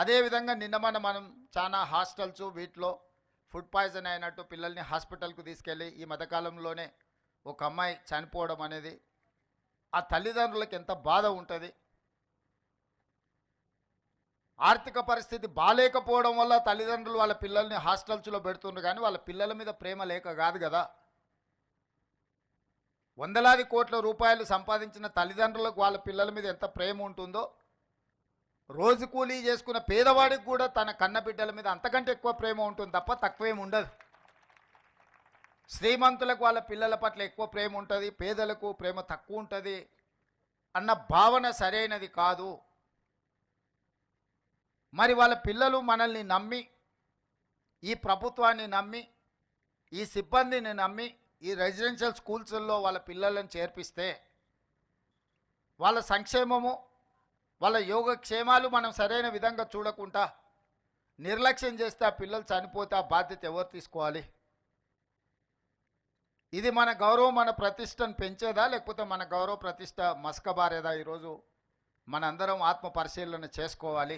అదేవిధంగా నిన్న మనం చాలా హాస్టల్స్ వీటిలో ఫుడ్ పాయిజన్ అయినట్టు పిల్లల్ని హాస్పిటల్కు తీసుకెళ్ళి ఈ మధ్యకాలంలోనే ఒక అమ్మాయి చనిపోవడం అనేది ఆ తల్లిదండ్రులకు ఎంత బాధ ఉంటుంది. ఆర్థిక పరిస్థితి బాలేకపోవడం వల్ల తల్లిదండ్రులు వాళ్ళ పిల్లల్ని హాస్టల్స్లో పెడుతుండ్రు, కానీ వాళ్ళ పిల్లల మీద ప్రేమ లేక కాదు కదా. వందలాది కోట్ల రూపాయలు సంపాదించిన తల్లిదండ్రులకు వాళ్ళ పిల్లల మీద ఎంత ప్రేమ ఉంటుందో, రోజు కూలీ చేసుకున్న పేదవాడికి కూడా తన కన్న బిడ్డల మీద అంతకంటే ఎక్కువ ప్రేమ ఉంటుంది తప్ప తక్కువేం ఉండదు. శ్రీమంతులకు వాళ్ళ పిల్లల పట్ల ఎక్కువ ప్రేమ ఉంటుంది, పేదలకు ప్రేమ తక్కువ ఉంటుంది అన్న భావన సరైనది కాదు. మరి వాళ్ళ పిల్లలు మనల్ని నమ్మి, ఈ ప్రభుత్వాన్ని నమ్మి, ఈ సిబ్బందిని నమ్మి ఈ రెసిడెన్షియల్ స్కూల్స్లో వాళ్ళ పిల్లలను చేర్పిస్తే వాళ్ళ సంక్షేమము, వాళ్ళ యోగక్షేమాలు మనం సరైన విధంగా చూడకుండా నిర్లక్ష్యం చేస్తే ఆ పిల్లలు చనిపోతే ఆ బాధ్యత ఎవరు తీసుకోవాలి? ఇది మన గౌరవం, మన ప్రతిష్టను పెంచేదా, లేకపోతే మన గౌరవ ప్రతిష్ట మసకబారేదా? ఈరోజు మనందరం ఆత్మ పరిశీలన చేసుకోవాలి.